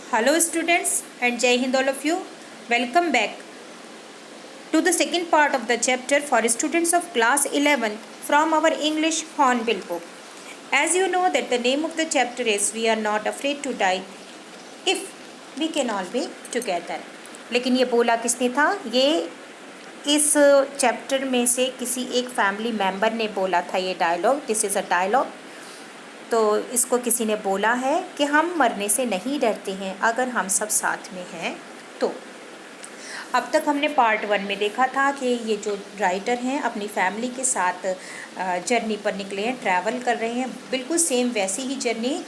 Hello students and Jai Hind all of you. Welcome back to the second part of the chapter for students of class 11 from our English Hornbill book. As you know that the name of the chapter is We are not afraid to die if we can all be together. लेकिन ये बोला किसने था? ये इस chapter में से किसी एक फैमिली मेंबर ने बोला था ये dialogue. This is a dialogue. तो इसको किसी ने बोला है कि हम मरने से नहीं डरते हैं अगर हम सब साथ में हैं तो. अब तक हमने पार्ट 1 में देखा था कि ये जो राइटर हैं अपनी फैमिली के साथ जर्नी पर निकले हैं, ट्रैवल कर रहे हैं. बिल्कुल सेम वैसी ही जर्नी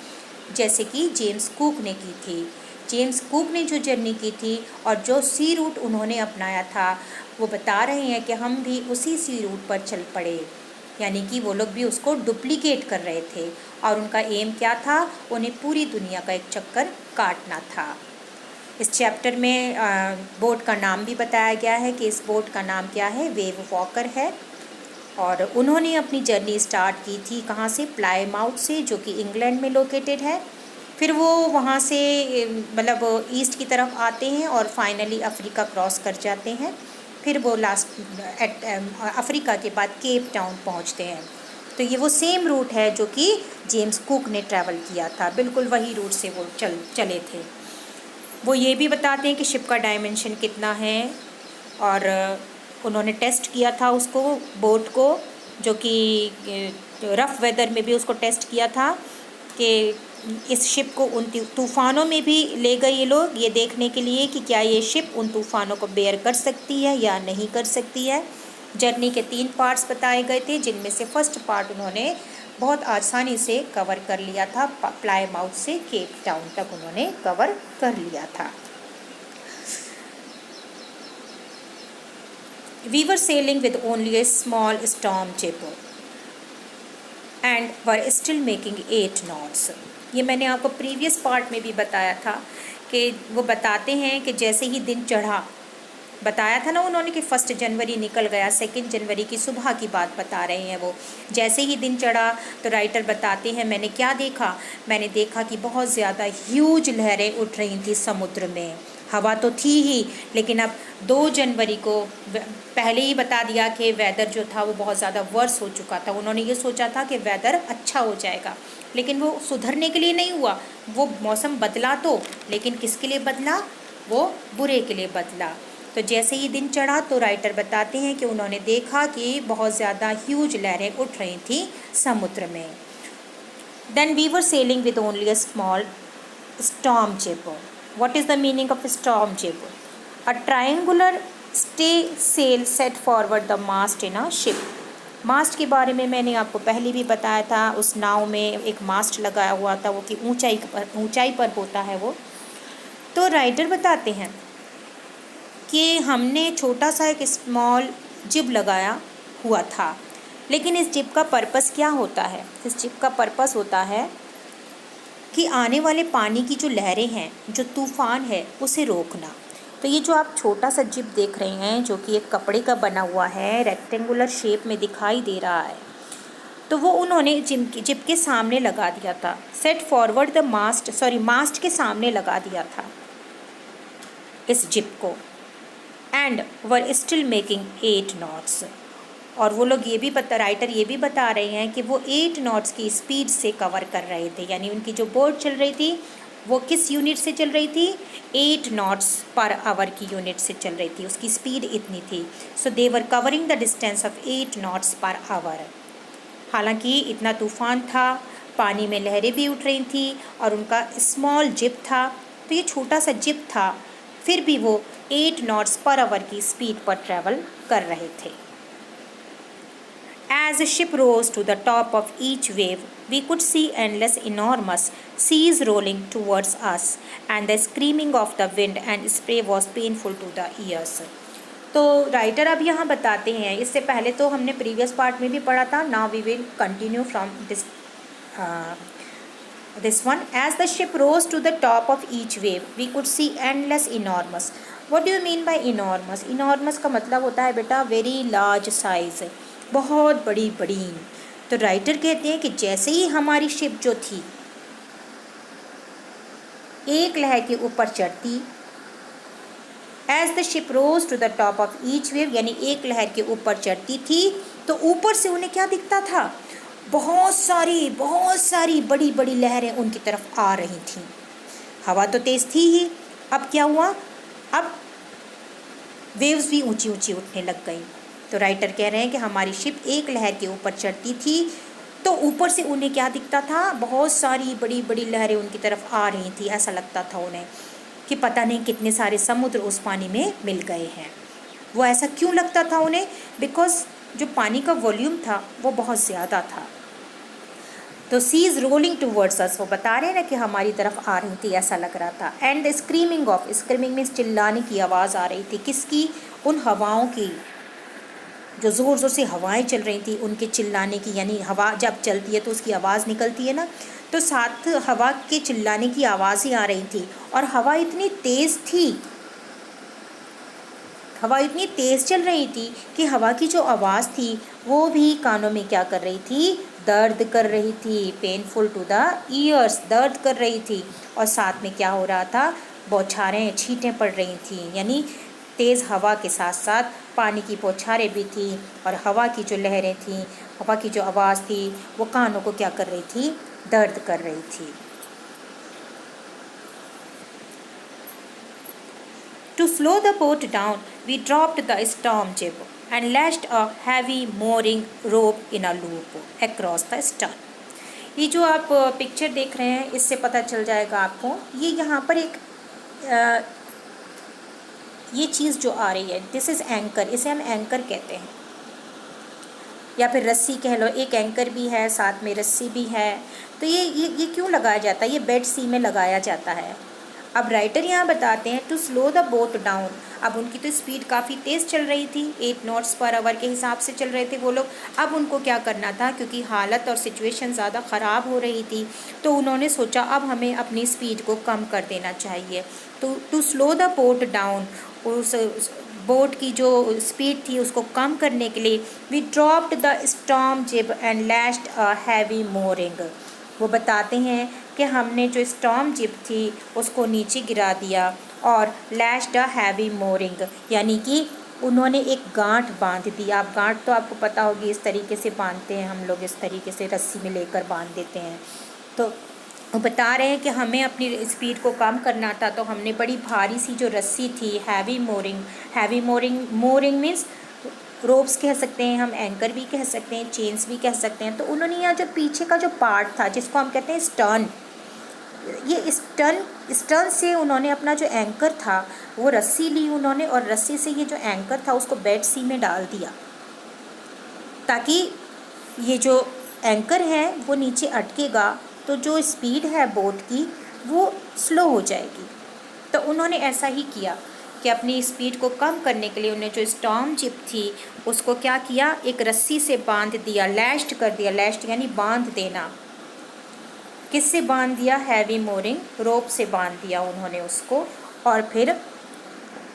जैसे कि जेम्स कुक ने की थी. जेम्स कुक ने जो जर्नी की थी और जो सी रूट उन्होंने अपनाया था वो बता रहे हैं कि हम भी उसी सी रूट पर चल पड़े. यानी कि वो लोग भी उसको डुप्लीकेट कर रहे थे और उनका एम क्या था? उन्हें पूरी दुनिया का एक चक्कर काटना था. इस चैप्टर में बोट का नाम भी बताया गया है कि इस बोट का नाम क्या है? वेव वॉकर है. और उन्होंने अपनी जर्नी स्टार्ट की थी कहाँ से? प्लायमाउथ से, जो कि इंग्लैंड में लोकेटेड है. फिर वो वहाँ से मतलब ईस्ट की तरफ आते हैं और फाइनली अफ्रीका क्रॉस कर जाते हैं. फिर वो लास्ट अफ्रीका के बाद केप टाउन पहुँचते हैं. तो ये वो सेम रूट है जो कि जेम्स कुक ने ट्रैवल किया था. बिल्कुल वही रूट से वो चले थे. वो ये भी बताते हैं कि शिप का डायमेंशन कितना है और उन्होंने टेस्ट किया था उसको, बोट को, जो कि रफ़ वेदर में भी उसको टेस्ट किया था कि इस शिप को उन तूफ़ानों में भी ले गए ये लोग, ये देखने के लिए कि क्या ये शिप उन तूफ़ानों को बेयर कर सकती है या नहीं कर सकती है. जर्नी के 3 पार्ट्स बताए गए थे जिनमें से फर्स्ट पार्ट उन्होंने बहुत आसानी से कवर कर लिया था. प्लायमाउथ से केप टाउन तक उन्होंने कवर कर लिया था. We were sailing with only a small storm jib and were still making 8 knots. ये मैंने आपको प्रीवियस पार्ट में भी बताया था कि वो बताते हैं कि जैसे ही दिन चढ़ा, बताया था ना उन्होंने कि 1 जनवरी निकल गया, 2 जनवरी की सुबह की बात बता रहे हैं वो. जैसे ही दिन चढ़ा तो राइटर बताते हैं मैंने क्या देखा? मैंने देखा कि बहुत ज़्यादा ह्यूज लहरें उठ रही थी समुद्र में. हवा तो थी ही, लेकिन अब 2 जनवरी को पहले ही बता दिया कि वेदर जो था वो बहुत ज़्यादा वर्स हो चुका था. उन्होंने ये सोचा था कि वेदर अच्छा हो जाएगा, लेकिन वो सुधरने के लिए नहीं हुआ. वो मौसम बदला तो, लेकिन किसके लिए बदला? वो बुरे के लिए बदला. तो जैसे ही दिन चढ़ा तो राइटर बताते हैं कि उन्होंने देखा कि बहुत ज़्यादा ह्यूज लहरें उठ रही थी समुद्र में. Then we were sailing with only a small storm jib. What is the meaning of storm jib? A triangular stay sail set forward the mast in a ship. मास्ट के बारे में मैंने आपको पहले भी बताया था. उस नाव में एक मास्ट लगाया हुआ था, वो कि ऊंचाई पर होता है वो. तो राइटर बताते हैं कि हमने छोटा सा एक स्मॉल जिब लगाया हुआ था, लेकिन इस जिब का पर्पस क्या होता है? इस जिब का पर्पस होता है कि आने वाले पानी की जो लहरें हैं, जो तूफ़ान है, उसे रोकना. तो ये जो आप छोटा सा जिब देख रहे हैं जो कि एक कपड़े का बना हुआ है, रेक्टेंगुलर शेप में दिखाई दे रहा है, तो वो उन्होंने जिब के सामने लगा दिया था. सेट फॉरवर्ड द मास्ट के सामने लगा दिया था इस जिब को. And were still making 8 knots. और वो लोग ये भी राइटर ये भी बता रहे हैं कि वो 8 knots की स्पीड से कवर कर रहे थे. यानी उनकी जो बोट चल रही थी वो किस यूनिट से चल रही थी? 8 knots पर आवर की यूनिट से चल रही थी. उसकी स्पीड इतनी थी. So they were covering the distance of 8 knots per hour. हालांकि इतना तूफ़ान था, पानी में लहरें भी उठ रही थी और उनका स्मॉल जिब था. तो ये छोटा सा जिब था, फिर भी वो 8 knots पर आवर की स्पीड पर ट्रैवल कर रहे थे. As the ship rose to the top of each wave, we could see endless enormous seas rolling towards us, and the screaming of the wind and spray was painful to the ears. तो writer अब यहाँ बताते हैं, इससे पहले तो हमने previous part में भी पढ़ा था. Now we will continue from this one. As the ship rose to the top of each wave, we could see endless enormous. What do you mean by enormous? Enormous का मतलब होता है बेटा very large size, बहुत बड़ी बड़ी. तो writer कहते हैं कि जैसे ही हमारी शिप जो थी एक लहर के ऊपर चढ़ती। As the ship rose to the top of each wave, यानी एक लहर के ऊपर चढ़ती थी तो ऊपर से उन्हें क्या दिखता था, बहुत सारी बड़ी बड़ी लहरें उनकी तरफ आ रही थीं। हवा तो तेज़ थी ही, अब क्या हुआ, अब वेव्स भी ऊंची ऊंची उठने लग गई। तो राइटर कह रहे हैं कि हमारी शिप एक लहर के ऊपर चढ़ती थी तो ऊपर से उन्हें क्या दिखता था, बहुत सारी बड़ी बड़ी लहरें उनकी तरफ आ रही थी। ऐसा लगता था उन्हें कि पता नहीं कितने सारे समुद्र उस पानी में मिल गए हैं। वो ऐसा क्यों लगता था उन्हें, बिकॉज जो पानी का वॉल्यूम था वो बहुत ज़्यादा था। तो सी इज़ रोलिंग टूवर्ड्स अस, वो बता रहे हैं ना कि हमारी तरफ आ रही थी, ऐसा लग रहा था। एंड द स्क्रीमिंग मीन्स चिल्लाने की आवाज़ आ रही थी। किसकी, उन हवाओं की, जो ज़ोर ज़ोर से हवाएं चल रही थी उनके चिल्लाने की। यानी हवा जब चलती है तो उसकी आवाज़ निकलती है ना, तो साथ हवा के चिल्लाने की आवाज़ ही आ रही थी। और हवा इतनी तेज़ थी, हवा इतनी तेज़ चल रही थी कि हवा की जो आवाज़ थी वो भी कानों में क्या कर रही थी, दर्द कर रही थी। पेनफुल टू द ईयर्स, दर्द कर रही थी। और साथ में क्या हो रहा था, बौछारें, छींटें पड़ रही थी। यानी तेज़ हवा के साथ साथ पानी की बौछारें भी थी और हवा की जो लहरें थीं, हवा की जो आवाज़ थी वो कानों को क्या कर रही थी, दर्द कर रही थी। To slow the boat down, we dropped the storm jib and lashed a heavy mooring rope in a loop across the stern. ये जो आप पिक्चर देख रहे हैं इससे पता चल जाएगा आपको, ये यहाँ पर एक ये चीज़ जो आ रही है, दिस इज़ एंकर, इसे हम एंकर कहते हैं या फिर रस्सी कह लो। एक एंकर भी है, साथ में रस्सी भी है। तो ये क्यों लगाया जाता है, ये बेड सी में लगाया जाता है। अब राइटर यहाँ बताते हैं to slow the boat down. अब उनकी तो स्पीड काफ़ी तेज़ चल रही थी, 8 नॉट्स पर आवर के हिसाब से चल रहे थे वो लोग। अब उनको क्या करना था, क्योंकि हालत और सिचुएशन ज़्यादा ख़राब हो रही थी तो उन्होंने सोचा अब हमें अपनी स्पीड को कम कर देना चाहिए। तो to slow the boat down, उस बोट की जो स्पीड थी उसको कम करने के लिए we dropped the storm jib and lashed a heavy mooring. वो बताते हैं कि हमने जो स्टॉर्म जिब थी उसको नीचे गिरा दिया और लैश्ड अ हैवी मोरिंग, यानी कि उन्होंने एक गांठ बांध दिया। अब गांठ तो आपको पता होगी, इस तरीके से बांधते हैं हम लोग, इस तरीके से रस्सी में लेकर बांध देते हैं। तो वो बता रहे हैं कि हमें अपनी स्पीड को कम करना था तो हमने बड़ी भारी सी जो रस्सी थी, हैवी मोरिंग मीन्स रोप्स कह सकते हैं हम, एंकर भी कह सकते हैं, चेन्स भी कह सकते हैं। तो उन्होंने यहाँ जो पीछे का जो पार्ट था जिसको हम कहते हैं स्टर्न, ये स्टर्न से उन्होंने अपना जो एंकर था वो रस्सी ली उन्होंने और रस्सी से ये जो एंकर था उसको बेड सी में डाल दिया ताकि ये जो एंकर है वो नीचे अटकेगा तो जो स्पीड है बोट की वो स्लो हो जाएगी। तो उन्होंने ऐसा ही किया कि अपनी स्पीड को कम करने के लिए उन्हें जो स्टॉर्म जिप थी उसको क्या किया, एक रस्सी से बांध दिया, लैश्ड कर दिया। लैश्ड यानी बांध देना। किससे बांध दिया, हैवी मोरिंग रोप से बांध दिया उन्होंने उसको, और फिर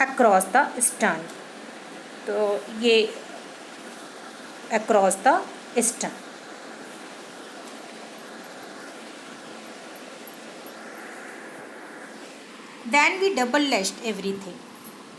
अक्रॉस द स्टर्न। तो ये across the stern. Then we double lashed everything.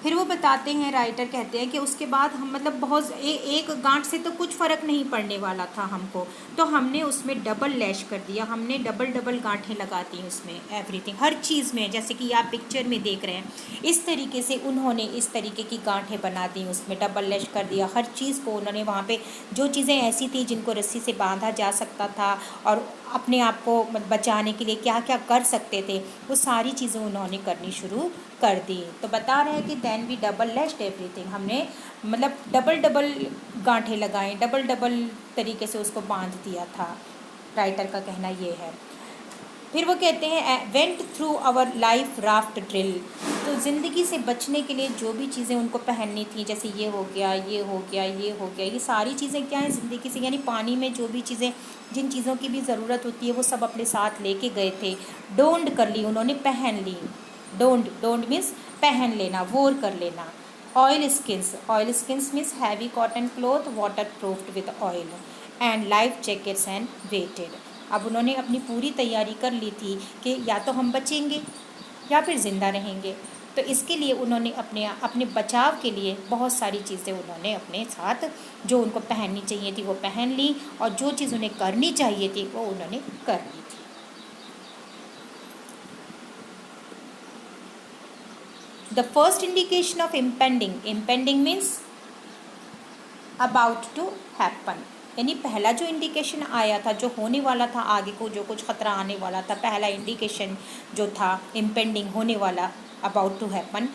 फिर वो बताते हैं, राइटर कहते हैं कि उसके बाद हम मतलब बहुत एक गांठ से तो कुछ फ़र्क नहीं पड़ने वाला था हमको, तो हमने उसमें डबल लैश कर दिया। हमने डबल गांठें लगा दी उसमें, एवरीथिंग, हर चीज़ में। जैसे कि आप पिक्चर में देख रहे हैं इस तरीके से उन्होंने इस तरीके की गांठें बना दी, उसमें डबल लैश कर दिया। हर चीज़ को उन्होंने वहाँ पर जो चीज़ें ऐसी थी जिनको रस्सी से बांधा जा सकता था और अपने आप को बचाने के लिए क्या क्या कर सकते थे वो सारी चीज़ें उन्होंने करनी शुरू कर दी। तो बता रहे हैं कि then we double lashed everything, हमने मतलब डबल गांठें लगाएं, डबल तरीके से उसको बांध दिया था। राइटर का कहना ये है। फिर वो कहते हैं went through our life raft drill. तो ज़िंदगी से बचने के लिए जो भी चीज़ें उनको पहननी थी, जैसे ये हो गया, ये हो गया, ये हो गया, ये सारी चीज़ें क्या हैं ज़िंदगी से, यानी पानी में जो भी चीज़ें, जिन चीज़ों की भी ज़रूरत होती है वो सब अपने साथ लेके गए थे। डोंड कर ली उन्होंने, पहन ली। डोंड मीन्स पहन लेना, वोर कर लेना। Oilskins means heavy cotton cloth waterproofed with oil and life jackets and waited. अब उन्होंने अपनी पूरी तैयारी कर ली थी कि या तो हम बचेंगे या फिर ज़िंदा रहेंगे। तो इसके लिए उन्होंने अपने बचाव के लिए बहुत सारी चीज़ें उन्होंने अपने साथ जो उनको पहननी चाहिए थी वो पहन ली, और जो चीज़ उन्हें करनी चाहिए थी वो उन्होंने कर ली थी। The first indication of impending means about to happen, यानी पहला जो इंडिकेशन आया था, जो होने वाला था, आगे को जो कुछ खतरा आने वाला था, पहला इंडिकेशन जो था इम्पेंडिंग होने वाला, about to happen,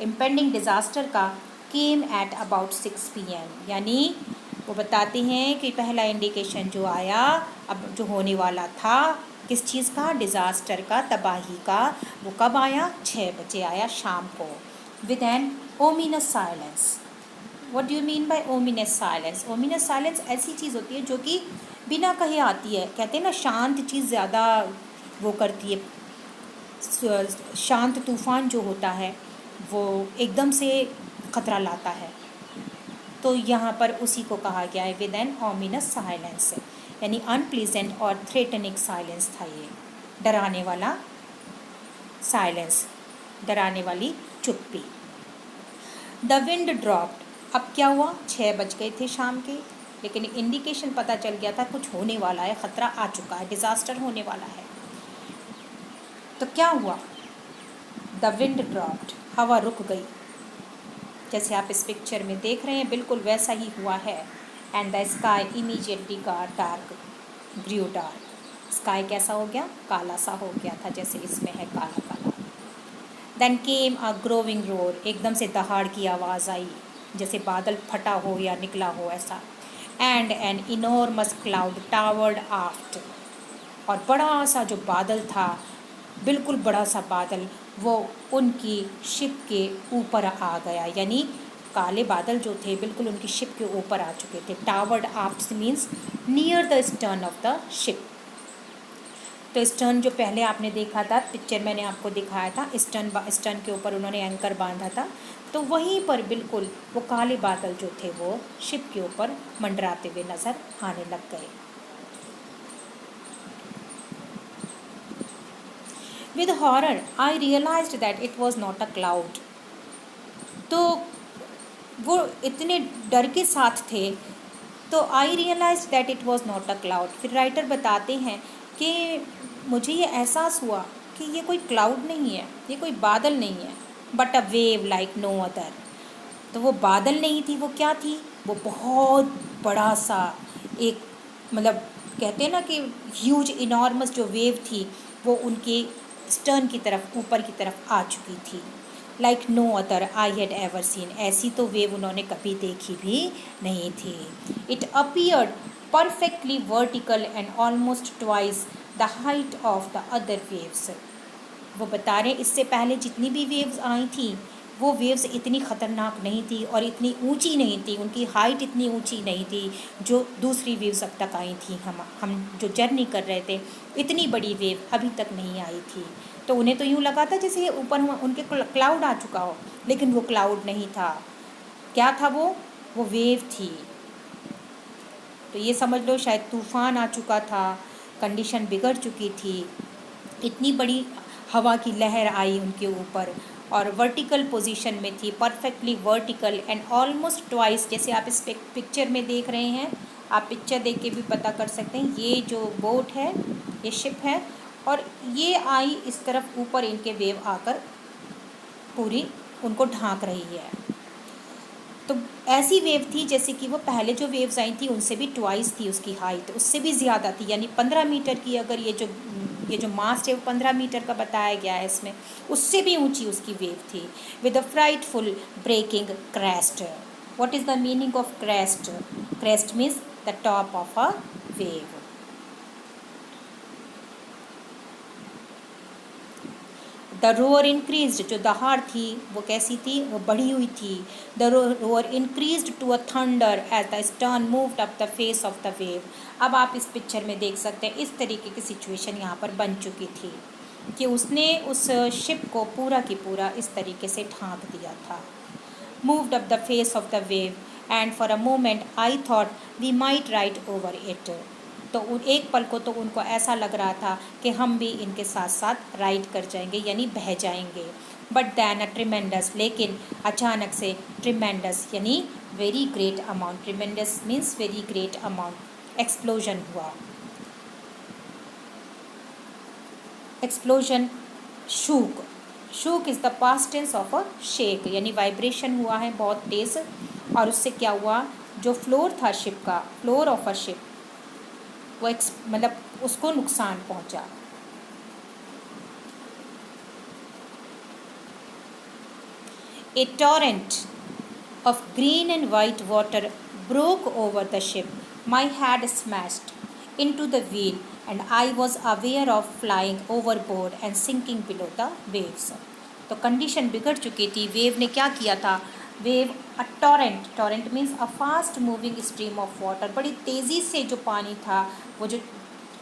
impending disaster का, केम एट अबाउट 6 PM, यानी वो बताते हैं कि पहला इंडिकेशन जो आया, अब जो होने वाला था किस चीज़ का, डिज़ास्टर का, तबाही का, वो कब आया, 6 बजे आया शाम को, with an ominous silence. What do you mean by ominous silence? Ominous silence ऐसी चीज़ होती है जो कि बिना कहे आती है, कहते हैं ना शांत चीज़ ज़्यादा वो करती है, शांत तूफ़ान जो होता है वो एकदम से ख़तरा लाता है। तो यहाँ पर उसी को कहा गया है विद एन ओमिनस साइलेंस, यानी अनप्लीजेंट और थ्रेटनिक साइलेंस था ये, डराने वाला साइलेंस, डराने वाली चुप्पी। द विंड ड्रॉप्ड, अब क्या हुआ, 6 बज गए थे शाम के, लेकिन इंडिकेशन पता चल गया था कुछ होने वाला है, ख़तरा आ चुका है, डिज़ास्टर होने वाला है। तो क्या हुआ, द विंड ड्रॉप्ड, हवा रुक गई, जैसे आप इस पिक्चर में देख रहे हैं बिल्कुल वैसा ही हुआ है। And the sky immediately got dark, grew dark, sky कैसा हो गया, काला सा हो गया था, जैसे इसमें है काला काला। देन केम अ ग्रोविंग रोर, एकदम से दहाड़ की आवाज़ आई, जैसे बादल फटा हो या निकला हो ऐसा। And an enormous cloud toward aft, और बड़ा सा जो बादल था, बिल्कुल बड़ा सा बादल, वो उनकी शिप के ऊपर आ गया, यानी काले बादल जो थे बिल्कुल उनकी शिप के ऊपर आ चुके थे। Toward aft means near the stern of the ship. तो स्टर्न जो पहले आपने देखा था पिक्चर, मैंने आपको दिखाया था, स्टर्न के ऊपर उन्होंने एंकर बांधा था, तो वहीं पर बिल्कुल वो काले बादल जो थे वो शिप के ऊपर मंडराते हुए नज़र आने लग गए। With horror I realised that it was not a cloud, तो वो इतने डर के साथ थे, तो I realise that it was not a cloud, फिर राइटर बताते हैं कि मुझे ये एहसास हुआ कि ये कोई क्लाउड नहीं है, ये कोई बादल नहीं है, but a wave like no other. तो वो बादल नहीं थी, वो क्या थी, वो बहुत बड़ा सा एक, मतलब कहते हैं ना कि ह्यूज इनॉर्मस जो वेव थी वो उनके स्टर्न की तरफ, ऊपर की तरफ आ चुकी थी। Like no other I had ever seen, ऐसी तो वेव उन्होंने कभी देखी भी नहीं थी। It appeared perfectly vertical and almost twice the height of the other waves. वो बता रहे इससे पहले जितनी भी वेव्स आई थी वो वेव्स इतनी ख़तरनाक नहीं थी और इतनी ऊंची नहीं थी, उनकी हाइट इतनी ऊंची नहीं थी जो दूसरी वेव्स अब तक आई थी। हम जो जर्नी कर रहे थे, इतनी बड़ी वेव अभी तक नहीं आई थी। तो उन्हें तो यूँ लगा था जैसे ऊपर उनके क्लाउड आ चुका हो, लेकिन वो क्लाउड नहीं था। क्या था वो वेव थी। तो ये समझ लो शायद तूफ़ान आ चुका था, कंडीशन बिगड़ चुकी थी, इतनी बड़ी हवा की लहर आई उनके ऊपर और वर्टिकल पोजीशन में थी, perfectly vertical and almost twice, जैसे आप इस पिक्चर में देख रहे हैं, आप पिक्चर देख के भी पता कर सकते हैं। ये जो बोट है, ये शिप है, और ये आई इस तरफ ऊपर, इनके वेव आकर पूरी उनको ढांक रही है। तो ऐसी वेव थी जैसे कि वो पहले जो वेव्स आई थी उनसे भी ट्वाइस थी उसकी हाइट, उससे भी ज़्यादा थी, यानी 15 मीटर की, अगर ये जो मास्ट है वो 15 मीटर का बताया गया है इसमें, उससे भी ऊंची उसकी वेव थी। With a frightful breaking crest. What is the meaning of crest? Crest means the top of a wave. The roar increased, जो दहाड़ थी वो कैसी थी, वो बढ़ी हुई थी। The roar increased to a thunder as the stern moved up the face of the wave. अब आप इस पिक्चर में देख सकते हैं इस तरीके की सिचुएशन यहाँ पर बन चुकी थी कि उसने उस शिप को पूरा की पूरा इस तरीके से ढांक दिया था। Moved up the face of the wave and for a moment I thought we might ride over it. तो उन एक पल को तो उनको ऐसा लग रहा था कि हम भी इनके साथ साथ राइड कर जाएंगे, यानी बह जाएंगे। बट दैन अ ट्रिमेंडस, लेकिन अचानक से ट्रिमेंडस यानी very great amount, tremendous means very great amount, explosion हुआ। Explosion, shook, shook is the past tense of a shake, यानी वाइब्रेशन हुआ है बहुत तेज़, और उससे क्या हुआ, जो फ्लोर था शिप का, फ्लोर ऑफ अ शिप, वो मतलब उसको नुकसान पहुंचा। A torrent of green and white water broke over the ship. My head smashed into the wheel and I was aware of flying overboard and sinking below the waves. तो condition बिगड़ चुकी थी। Wave ने क्या किया था, wave a torrent, torrent means a fast moving stream of water, बड़ी तेज़ी से जो पानी था, वो जो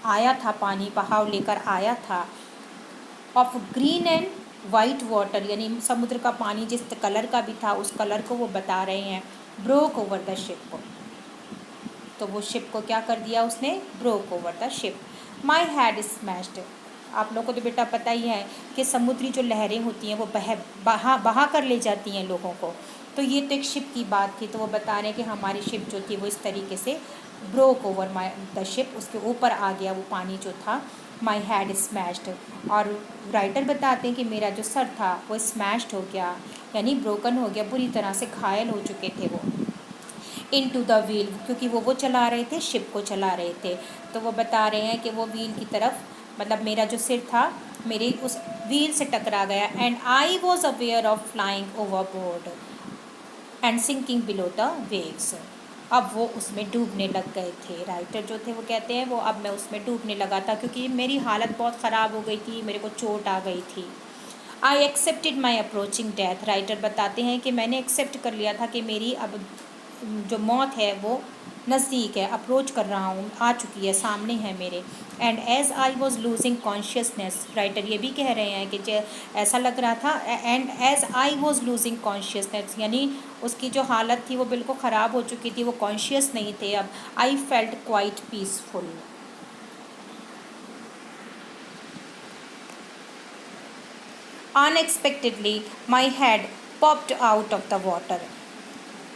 आया था, पानी बहाव लेकर आया था, of green and white water, यानी समुद्र का पानी जिस कलर का भी था उस कलर को वो बता रहे हैं, ब्रोक ओवर द शिप को, तो वो शिप को क्या कर दिया उसने, broke over the ship. My head smashed, आप लोगों को तो बेटा पता ही है कि समुद्री जो लहरें होती हैं वो बहा कर ले जाती हैं लोगों को, तो ये तो एक शिप की बात थी, तो वो बता रहे हैं कि हमारी शिप जो थी वो इस तरीके से broke over my the ship, उसके ऊपर आ गया वो पानी जो था, माई हैड स्मैश्ड। और राइटर बताते हैं कि मेरा जो सर था वो स्मैश्ड हो गया, यानी ब्रोकन हो गया, बुरी तरह से घायल हो चुके थे वो, इनटू द व्हील, क्योंकि वो चला रहे थे, शिप को चला रहे थे, तो वो बता रहे हैं कि वो व्हील की तरफ, मतलब मेरा जो सिर था मेरे उस व्हील से टकरा गया, and I was aware of flying overboard and sinking below the waves. अब वो उसमें डूबने लग गए थे, राइटर जो थे वो कहते हैं वो अब मैं उसमें डूबने लगा था क्योंकि मेरी हालत बहुत ख़राब हो गई थी, मेरे को चोट आ गई थी। I accepted my approaching death, writer बताते हैं कि मैंने एक्सेप्ट कर लिया था कि मेरी अब जो मौत है वो नज़दीक है, अप्रोच कर रहा हूँ, आ चुकी है, सामने है मेरे। And as I was losing consciousness, writer ये भी कह रहे हैं कि ऐसा लग रहा था, and as I was losing consciousness, यानी उसकी जो हालत थी वो बिल्कुल ख़राब हो चुकी थी, वो कॉन्शियस नहीं थे अब। I felt quite peaceful, unexpectedly my head popped out of the water,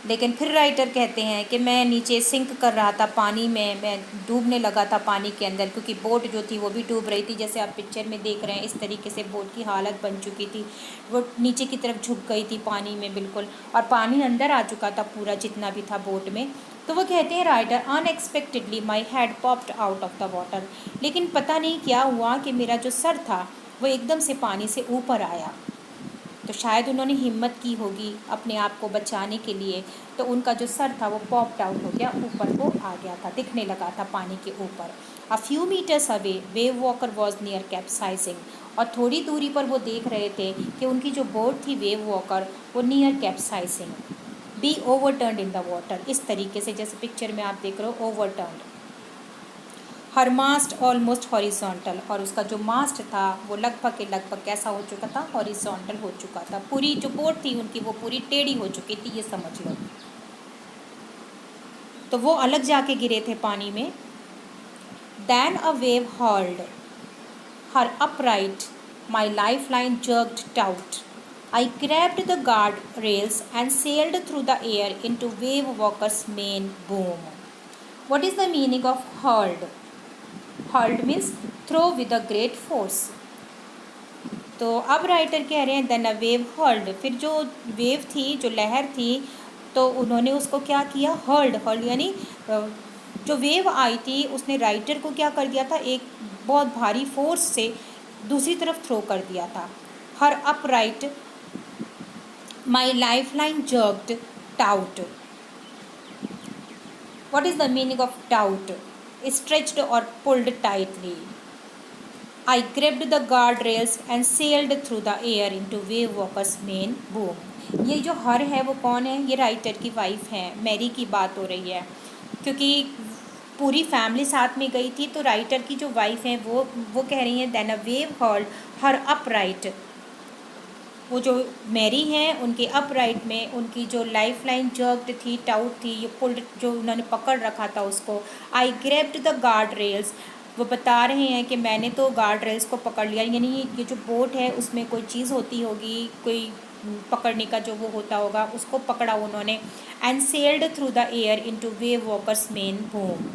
लेकिन फिर राइटर कहते हैं कि मैं नीचे सिंक कर रहा था पानी में, मैं डूबने लगा था पानी के अंदर, क्योंकि बोट जो थी वो भी डूब रही थी, जैसे आप पिक्चर में देख रहे हैं इस तरीके से बोट की हालत बन चुकी थी, वो नीचे की तरफ झुक गई थी पानी में बिल्कुल, और पानी अंदर आ चुका था पूरा जितना भी था बोट में। तो वो कहते हैं writer, unexpectedly my head popped out of the water, लेकिन पता नहीं क्या हुआ कि मेरा जो सर था वो एकदम से पानी से ऊपर आया, तो शायद उन्होंने हिम्मत की होगी अपने आप को बचाने के लिए, तो उनका जो सर था वो पॉप्ड आउट हो गया, ऊपर को आ गया था, दिखने लगा था पानी के ऊपर। A few metres away Wavewalker was near capsizing, और थोड़ी दूरी पर वो देख रहे थे कि उनकी जो बोट थी वेव वॉकर वो near capsizing, be overturned in the water, इस तरीके से जैसे पिक्चर में आप देख रहे हो ओवरटर्न्ड। हर मास्ट ऑलमोस्ट हॉरिजॉन्टल, और उसका जो मास्ट था वो लगभग के लगभग कैसा हो चुका था, हॉरिजॉन्टल हो चुका था, पूरी जो बोट थी उनकी वो पूरी टेढ़ी हो चुकी थी, ये समझ लो, तो वो अलग जाके गिरे थे पानी में। Then a wave hold her upright, my life line jerked taut, I grabbed the guard rails and sailed through the air into wave walker's main boom. What is the meaning of hurled? Hurled means throw with a great force. तो अब writer कह रहे हैं then a wave hurled, फिर जो wave थी, जो लहर थी, तो उन्होंने उसको क्या किया, हर्ल्ड, हर्ल्ड यानी जो वेव आई थी उसने राइटर को क्या कर दिया था, एक बहुत भारी फोर्स से दूसरी तरफ थ्रो कर दिया था। Her up right, my life line jerked taut. What is the meaning of doubt? Stretched or pulled tightly. I gripped the guardrails and sailed through the air into wave walker's main boom. ये जो हर है वो कौन है, ये writer की wife है, Mary की बात हो रही है, क्योंकि पूरी फैमिली साथ में गई थी, तो राइटर की जो वाइफ है वो कह रही हैं then a wave hurled her upright, वो जो मैरी हैं उनके अपराइट में उनकी जो लाइफ लाइन जर्क्ड थी, टाउट थी, ये पुल्ड जो उन्होंने पकड़ रखा था उसको। I grabbed the guardrails, वो बता रहे हैं कि मैंने तो गार्ड रेल्स को पकड़ लिया, यानी ये जो बोट है उसमें कोई चीज़ होती होगी, कोई पकड़ने का जो वो होता होगा, उसको पकड़ा उन्होंने। And sailed through the air into wave walkers main home.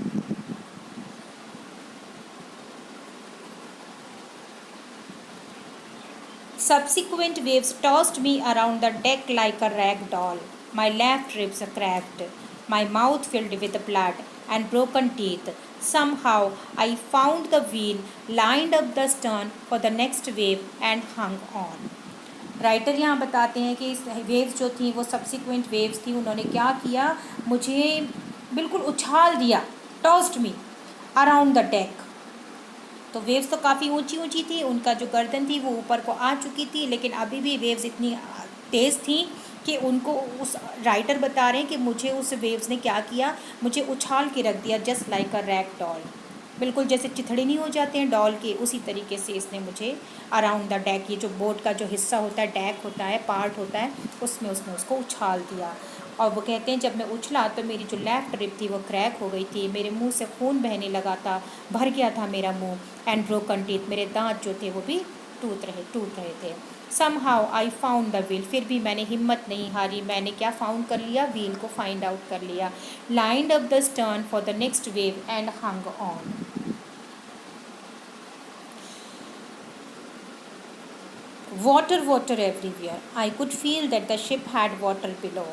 Subsequent waves tossed me around the deck like a rag doll. My left ribs cracked, my mouth filled with blood and broken teeth. Somehow I found the wheel, lined up the stern for the next wave and hung on. Writer यहाँ बताते हैं कि इस waves जो थी वो subsequent waves थी, उन्होंने क्या किया, मुझे बिल्कुल उछाल दिया, tossed me around the deck. तो वेव्स तो काफ़ी ऊंची ऊंची थी, उनका जो गर्दन थी वो ऊपर को आ चुकी थी, लेकिन अभी भी वेव्स इतनी तेज़ थी कि उनको, उस राइटर बता रहे हैं कि मुझे उस वेव्स ने क्या किया, मुझे उछाल के रख दिया, just like a rag doll, बिल्कुल जैसे चिथड़े नहीं हो जाते हैं डॉल के, उसी तरीके से इसने मुझे अराउंड द डेक, ये जो बोट का जो हिस्सा होता है, डेक होता है, पार्ट होता है, उसमें उसने उसको उछाल दिया। और वो कहते हैं जब मैं उछला तो मेरी जो लेफ़्ट रिब थी वो क्रैक हो गई थी, मेरे मुंह से खून बहने लगा था, भर गया था मेरा मुंह। एंड ब्रोकन टीथ, मेरे दांत जो थे वो भी टूट रहे थे। Somehow I found the wheel, फिर भी मैंने हिम्मत नहीं हारी, मैंने क्या फाउंड कर लिया, व्हील को फाइंड आउट कर लिया। Lined up the stern for the next wave and hung on. Water everywhere, I could feel that the ship had water below.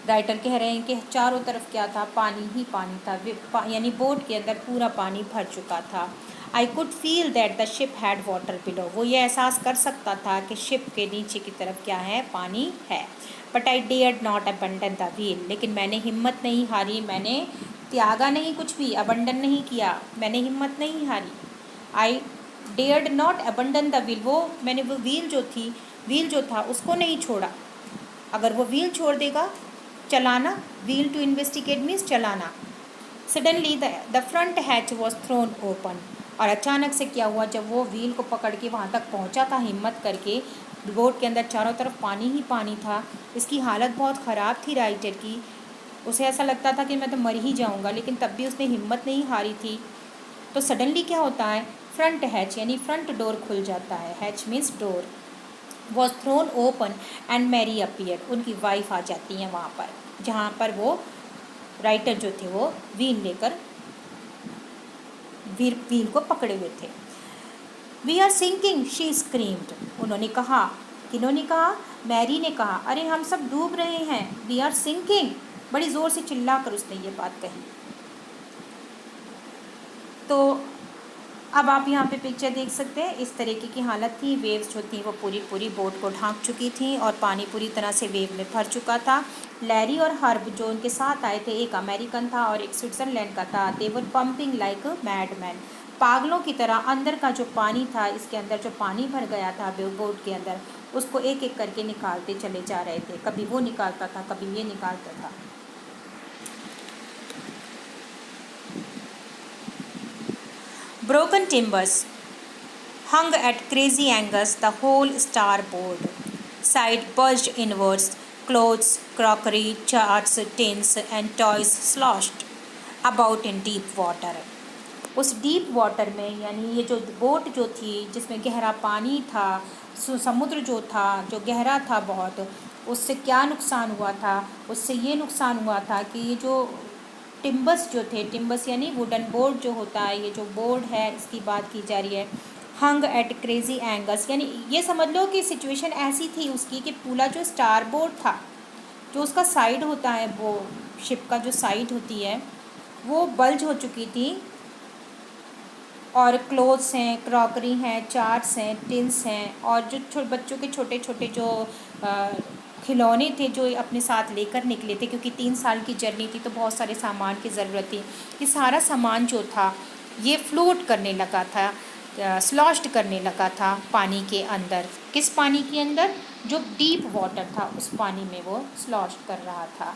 Writer कह रहे हैं कि चारों तरफ क्या था, पानी ही पानी था, यानी बोट के अंदर पूरा पानी भर चुका था। I could feel that the ship had water below, वो ये एहसास कर सकता था कि शिप के नीचे की तरफ क्या है, पानी है। But I dared not abandon the wheel, लेकिन मैंने हिम्मत नहीं हारी, मैंने त्यागा नहीं कुछ भी, अबंडन नहीं किया, मैंने हिम्मत नहीं हारी। I dared not abandon the wheel, मैंने वो व्हील जो था उसको नहीं छोड़ा। अगर वो व्हील छोड़ देगा, चलाना, व्हील टू इन्वेस्टिगेट मीन्स चलाना। Suddenly the front hatch was thrown open, और अचानक से क्या हुआ, जब वो व्हील को पकड़ के वहाँ तक पहुँचा था हिम्मत करके, बोट के अंदर चारों तरफ पानी ही पानी था, इसकी हालत बहुत ख़राब थी राइटर की, उसे ऐसा लगता था कि मैं तो मर ही जाऊँगा, लेकिन तब भी उसने हिम्मत नहीं हारी थी। तो सडनली क्या होता है, फ्रंट हैच यानी फ्रंट डोर खुल जाता है, hatch means door, was thrown open and Mary appear, उनकी वाइफ आ जाती हैं वहाँ पर, जहाँ पर वो राइटर जो थे वो व्हील लेकर व्हील को पकड़े हुए थे। We are sinking, she screamed, उन्होंने कहा, किन्होंने कहा, मैरी ने कहा, अरे हम सब डूब रहे हैं, वी आर सिंकिंग, बड़ी ज़ोर से चिल्लाकर उसने ये बात कही। तो अब आप यहाँ पे पिक्चर देख सकते हैं, इस तरीके की हालत थी, वेव्स जो थी वो पूरी बोट को ढांक चुकी थी और पानी पूरी तरह से वेव में भर चुका था। लैरी और हर्ब जो उनके साथ आए थे, एक अमेरिकन था और एक स्विट्ज़रलैंड का था, दे वर पंपिंग लाइक मैडमैन, पागलों की तरह अंदर का जो पानी था, इसके अंदर जो पानी भर गया था बोट के अंदर, उसको एक एक करके निकालते चले जा रहे थे, कभी वो निकालता था, कभी ये निकालता था। Broken timbers hung at crazy angles, the whole starboard side bulged inwards, clothes, crockery, charts, tins and toys sloshed about in deep water. उस डीप वाटर में, यानी ये जो बोट जो थी जिसमें गहरा पानी था, समुद्र जो था जो गहरा था बहुत, उससे क्या नुकसान हुआ था, उससे ये नुकसान हुआ था कि ये जो टिम्बस जो थे, टिम्बस यानी वुडन बोर्ड जो होता है, ये जो बोर्ड है इसकी बात की जा रही है, हंग एट क्रेजी एंगल्स, यानी ये समझ लो कि सिचुएशन ऐसी थी उसकी कि पूरा जो स्टार बोर्ड था, जो उसका साइड होता है, वो शिप का जो साइड होती है वो बल्ज हो चुकी थी, और क्लोथ्स हैं, क्रॉकरी हैं, चार्ट्स हैं, टिन्स हैं, और जो बच्चों के छोटे छोटे जो खिलौने थे जो अपने साथ लेकर निकले थे, क्योंकि 3 साल की जर्नी थी तो बहुत सारे सामान की ज़रूरत थी, ये सारा सामान जो था ये फ्लोट करने लगा था, स्लॉश्ड करने लगा था पानी के अंदर। किस पानी के अंदर, जो डीप वाटर था उस पानी में वो स्लॉश्ड कर रहा था।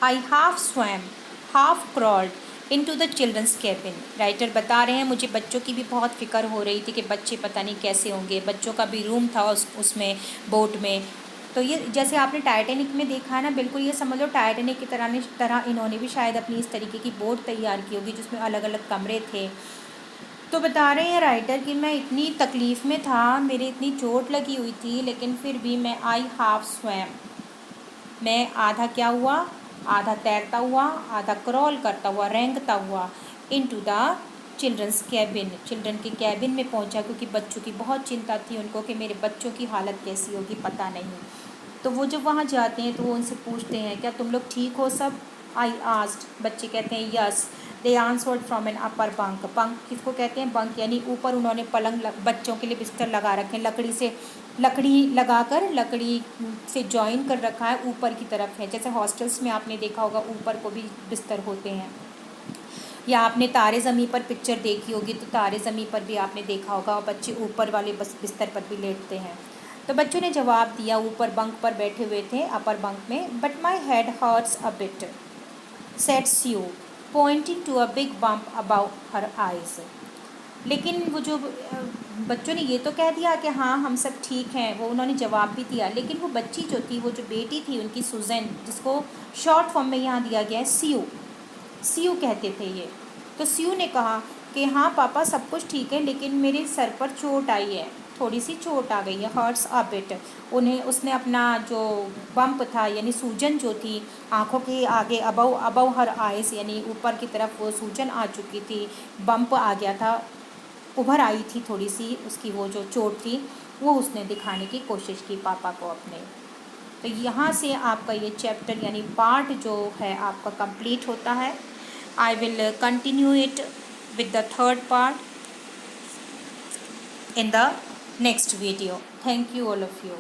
I half swam, half crawled into the children's cabin. Writer बता रहे हैं मुझे बच्चों की भी बहुत फिक्र हो रही थी कि बच्चे पता नहीं कैसे होंगे। बच्चों का भी रूम था उसमें बोट में। तो ये जैसे आपने टाइटैनिक में देखा है ना, बिल्कुल ये समझ लो टाइटैनिक की तरह इन्होंने भी शायद अपनी इस तरीके की बोट तैयार की होगी जिसमें अलग अलग कमरे थे। तो बता रहे हैं राइटर कि मैं इतनी तकलीफ़ में था, मेरे इतनी चोट लगी हुई थी, लेकिन फिर भी मैं आई हाफ स्वैम, मैं आधा क्या हुआ, आधा तैरता हुआ, आधा क्रॉल करता हुआ, रेंगता हुआ into the children's cabin, children के कैबिन में पहुंचा, क्योंकि बच्चों की बहुत चिंता थी उनको कि मेरे बच्चों की हालत कैसी होगी पता नहीं। तो वो जब वहाँ जाते हैं तो वो उनसे पूछते हैं क्या तुम लोग ठीक हो सब। आई आस्क्ड, बच्चे कहते हैं yes. They answered from an upper bunk, bunk किसको कहते हैं, बंक यानी ऊपर उन्होंने बच्चों के लिए बिस्तर लगा रखे हैं, लकड़ी लगाकर, लकड़ी से जॉइन कर रखा है, ऊपर की तरफ है। जैसे हॉस्टल्स में आपने देखा होगा ऊपर को भी बिस्तर होते हैं, या आपने तारे ज़मीं पर पिक्चर देखी होगी तो तारे ज़मीं पर भी आपने देखा होगा और बच्चे ऊपर वाले बिस्तर पर भी लेटते हैं। तो बच्चों ने जवाब दिया, ऊपर बंक पर बैठे हुए थे अपर बंक में, but my head hurts a bit said Sue pointing to a big bump above her eyes. लेकिन वो जो बच्चों ने ये तो कह दिया कि हाँ हम सब ठीक हैं, वो उन्होंने जवाब भी दिया, लेकिन वो बच्ची जो थी, वो जो बेटी थी उनकी सुजैन, जिसको शॉर्ट फॉर्म में यहाँ दिया गया है सीयू, सीयू कहते थे ये। तो सीयू ने कहा कि हाँ पापा सब कुछ ठीक है, लेकिन मेरे सर पर चोट आई है, थोड़ी सी चोट आ गई है, हर्ट्स अ बिट। उसने अपना जो बम्प था यानी सूजन जो थी आँखों के आगे, अबव अबव हर आइज़ यानी ऊपर की तरफ वो सूजन आ चुकी थी, बम्प आ गया था, उभर आई थी थोड़ी सी उसकी वो जो चोट थी, वो उसने दिखाने की कोशिश की पापा को अपने। तो यहाँ से आपका ये चैप्टर यानी पार्ट जो है आपका कंप्लीट होता है। I will continue it with the third part in the next video. Thank you all of you.